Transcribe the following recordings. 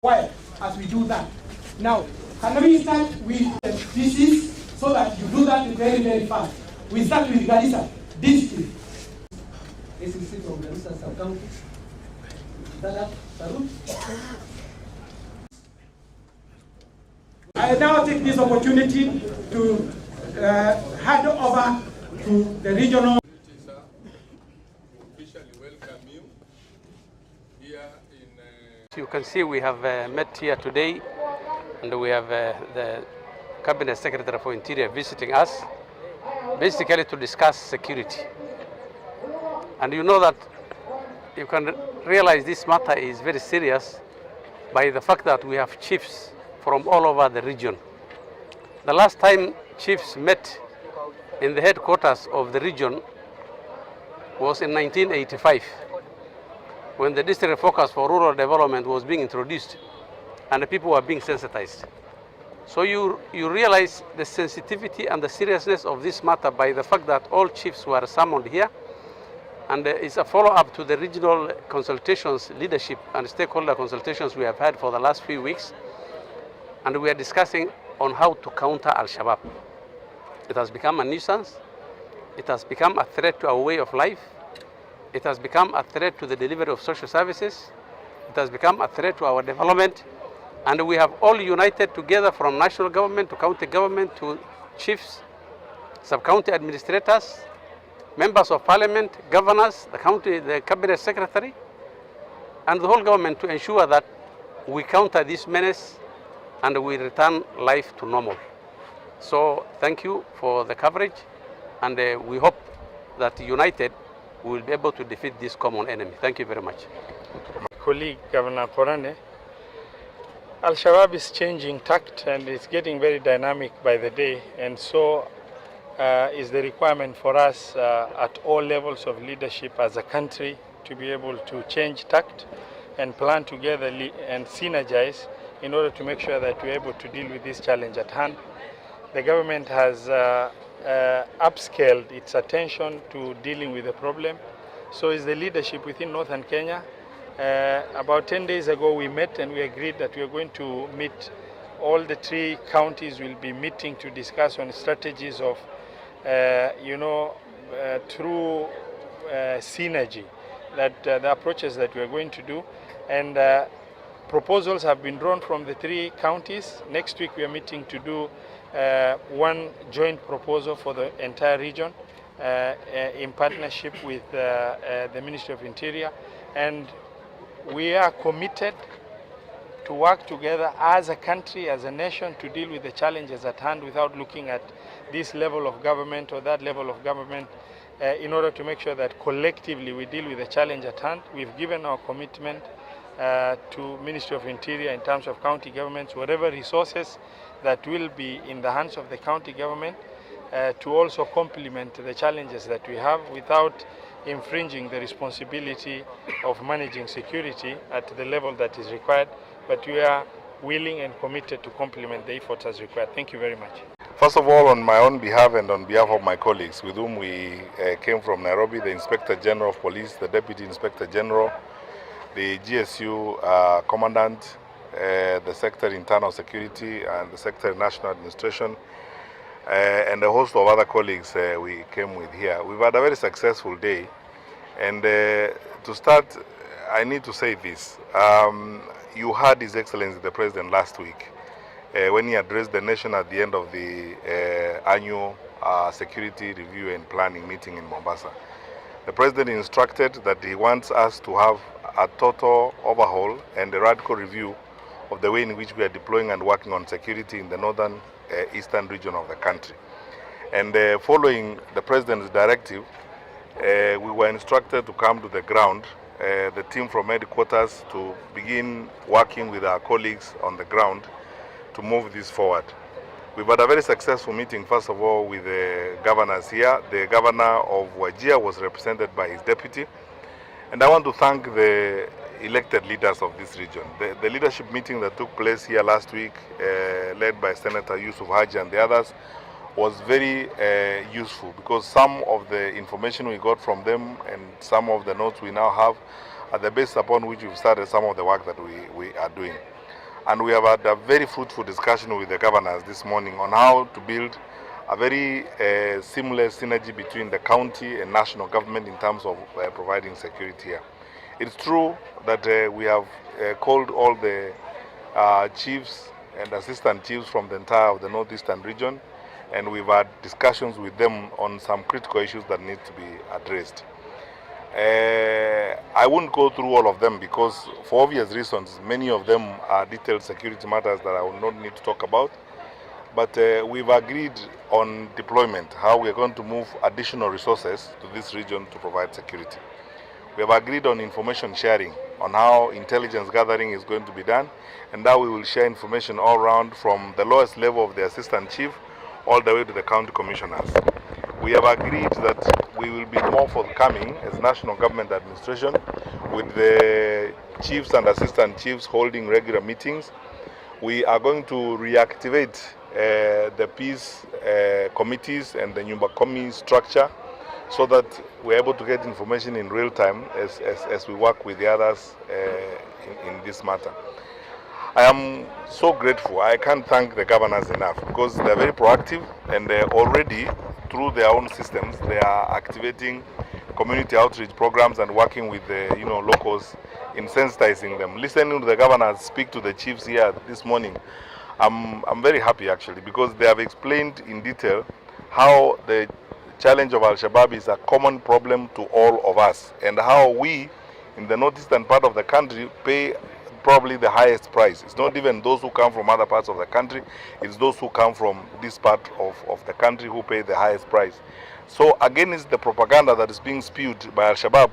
Why? As we do that. Now, can we start with the disease so that you do that very, very fast? We start with Garissa district. This is from Garissa sub-county. I now take this opportunity to hand over to the regional. You can see we have met here today, and we have the Cabinet Secretary for Interior visiting us, basically to discuss security. And you know that you can realize this matter is very serious by the fact that we have chiefs from all over the region. The last time chiefs met in the headquarters of the region was in 1985, when the district focus for rural development was being introduced and the people were being sensitized. So you realize the sensitivity and the seriousness of this matter by the fact that all chiefs were summoned here, and it's a follow-up to the regional consultations, leadership and stakeholder consultations we have had for the last few weeks, and we are discussing on how to counter Al-Shabaab. It has become a nuisance, it has become a threat to our way of life, it has become a threat to the delivery of social services, it has become a threat to our development, and we have all united together from national government to county government to chiefs, sub-county administrators, members of parliament, governors, the cabinet secretary, and the whole government to ensure that we counter this menace and we return life to normal. So thank you for the coverage, and we hope that united we will be able to defeat this common enemy. Thank you very much. Colleague Governor Korane, Al-Shabaab is changing tact and it's getting very dynamic by the day, and so is the requirement for us at all levels of leadership as a country to be able to change tact and plan together and synergize in order to make sure that we're able to deal with this challenge at hand. The government has upscaled its attention to dealing with the problem. So is the leadership within Northern Kenya. About 10 days ago we met and we agreed that we are going to meet, all the 3 counties will be meeting to discuss on strategies of, through synergy, that the approaches that we are going to do. And proposals have been drawn from the 3 counties. Next week we are meeting to do one joint proposal for the entire region in partnership with the Ministry of Interior, and we are committed to work together as a country, as a nation, to deal with the challenges at hand without looking at this level of government or that level of government, in order to make sure that collectively we deal with the challenge at hand. We've given our commitment to Ministry of Interior in terms of county governments, whatever resources that will be in the hands of the county government, to also complement the challenges that we have without infringing the responsibility of managing security at the level that is required. But we are willing and committed to complement the efforts as required. Thank you very much. First of all, on my own behalf and on behalf of my colleagues with whom we came from Nairobi, the Inspector General of Police, the Deputy Inspector General, the GSU Commandant, the Secretary Internal Security and the Secretary National Administration, and a host of other colleagues we came with here. We've had a very successful day, and to start, I need to say this. You heard His Excellency the President last week when he addressed the nation at the end of the annual security review and planning meeting in Mombasa. The President instructed that he wants us to have a total overhaul and a radical review of the way in which we are deploying and working on security in the northern eastern region of the country. And following the President's directive, we were instructed to come to the ground, the team from headquarters, to begin working with our colleagues on the ground to move this forward. We've had a very successful meeting, first of all, with the governors here. The governor of Wajir was represented by his deputy. And I want to thank the elected leaders of this region. The leadership meeting that took place here last week, led by Senator Yusuf Haji and the others, was very useful, because some of the information we got from them and some of the notes we now have are the basis upon which we've started some of the work that we are doing. And we have had a very fruitful discussion with the governors this morning on how to build a very seamless synergy between the county and national government in terms of providing security here. It's true that we have called all the chiefs and assistant chiefs from the entire of the northeastern region, and we've had discussions with them on some critical issues that need to be addressed. I won't go through all of them because for obvious reasons many of them are detailed security matters that I will not need to talk about. But we've agreed on deployment, how we are going to move additional resources to this region to provide security. We have agreed on information sharing, on how intelligence gathering is going to be done, and how we will share information all around from the lowest level of the assistant chief all the way to the county commissioners. We have agreed that we will be more forthcoming as national government administration with the chiefs and assistant chiefs holding regular meetings. We are going to reactivate the peace committees and the Nyumba Kumi structure so that we're able to get information in real time as we work with the others in this matter. I am so grateful. I can't thank the governors enough because they're very proactive, and they're already, through their own systems, they are activating community outreach programs and working with the locals in sensitizing them. Listening to the governors speak to the chiefs here this morning, I'm very happy actually, because they have explained in detail how the challenge of Al-Shabaab is a common problem to all of us, and how we in the northeastern part of the country pay probably the highest price. It's not even those who come from other parts of the country, it's those who come from this part of the country who pay the highest price. So against the propaganda that is being spewed by Al-Shabaab,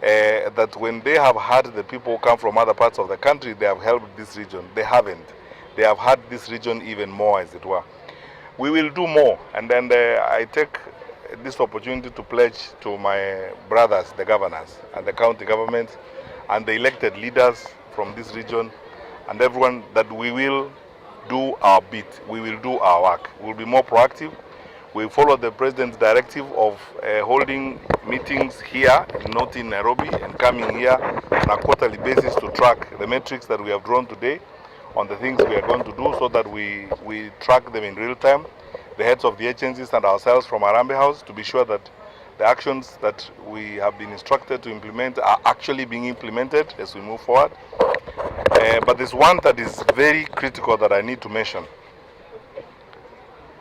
that when they have had the people who come from other parts of the country, they have helped this region. They haven't. They have had this region even more, as it were. We will do more, and then I take this opportunity to pledge to my brothers, the governors, and the county government, and the elected leaders from this region, and everyone, that we will do our bit. We will do our work. We will be more proactive. We follow the President's directive of holding meetings here, not in Nairobi, and coming here on a quarterly basis to track the metrics that we have drawn today on the things we are going to do, so that we track them in real time, the heads of the agencies and ourselves from Harambee House, to be sure that the actions that we have been instructed to implement are actually being implemented as we move forward. But there's one that is very critical that I need to mention.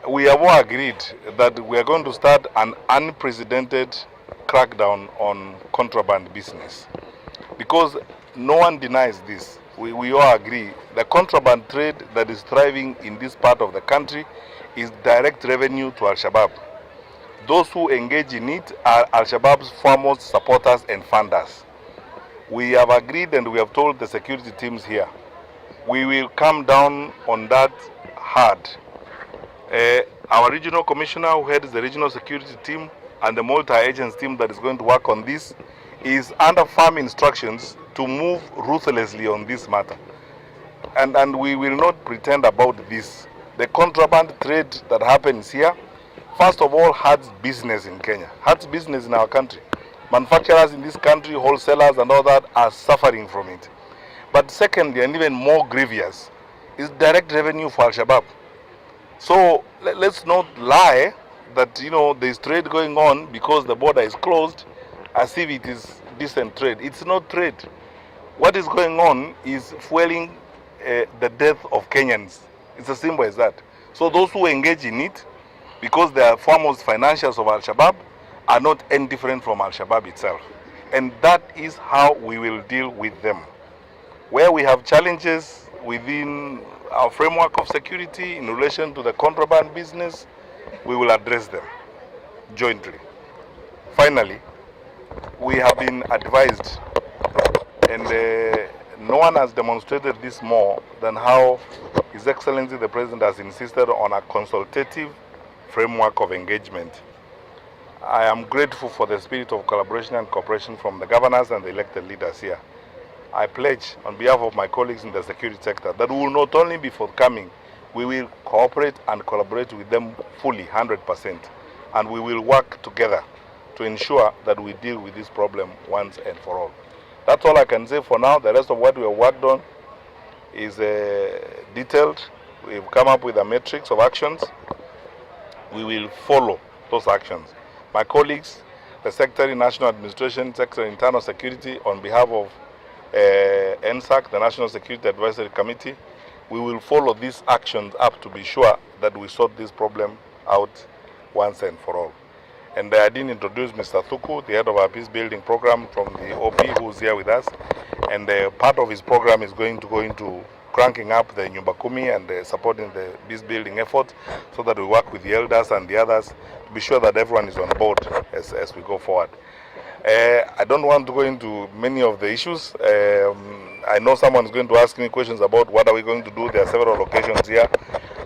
We have all agreed that we are going to start an unprecedented crackdown on contraband business, because no one denies this. We all agree the contraband trade that is thriving in this part of the country is direct revenue to Al-Shabaab. Those who engage in it are Al-Shabaab's foremost supporters and funders. We have agreed, and we have told the security teams here, we will come down on that hard. Our regional commissioner, who heads the regional security team, and the multi-agency team that is going to work on this, is under firm instructions to move ruthlessly on this matter. And we will not pretend about this. The contraband trade that happens here, first of all, hurts business in Kenya, hurts business in our country. Manufacturers in this country, wholesalers and all that, are suffering from it. But secondly, and even more grievous, is direct revenue for Al-Shabaab. So let's not lie that there is trade going on because the border is closed, as if it is decent trade. It's not trade. What is going on is fueling the death of Kenyans. It's as simple as that. So those who engage in it, because they are foremost financiers of Al-Shabaab, are not any different from Al-Shabaab itself. And that is how we will deal with them. Where we have challenges within our framework of security in relation to the contraband business, we will address them jointly. Finally, we have been advised, and no one has demonstrated this more than how His Excellency the President has insisted on a consultative framework of engagement. I am grateful for the spirit of collaboration and cooperation from the governors and the elected leaders here. I pledge on behalf of my colleagues in the security sector that we will not only be forthcoming, we will cooperate and collaborate with them fully, 100%. And we will work together to ensure that we deal with this problem once and for all. That's all I can say for now. The rest of what we have worked on is detailed. We've come up with a matrix of actions. We will follow those actions. My colleagues, the Secretary National Administration, Secretary Internal Security, on behalf of NSAC, the National Security Advisory Committee, we will follow these actions up to be sure that we sort this problem out once and for all. And I didn't introduce Mr. Thuku, the head of our peace building program from the OP, who's here with us. And part of his program is going to go into cranking up the Nyumba Kumi and supporting the peace building effort, so that we work with the elders and the others to be sure that everyone is on board as we go forward. I don't want to go into many of the issues. I know someone is going to ask me questions about what are we going to do. There are several locations here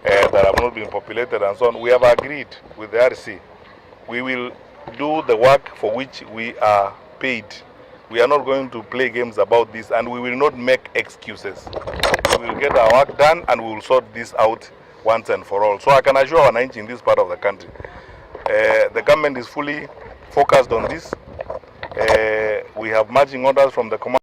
that have not been populated and so on. We have agreed with the RC. We will do the work for which we are paid. We are not going to play games about this, and we will not make excuses. We will get our work done, and we will sort this out once and for all. So I can assure Wananchi in this part of the country, the government is fully focused on this. We have marching orders from the command.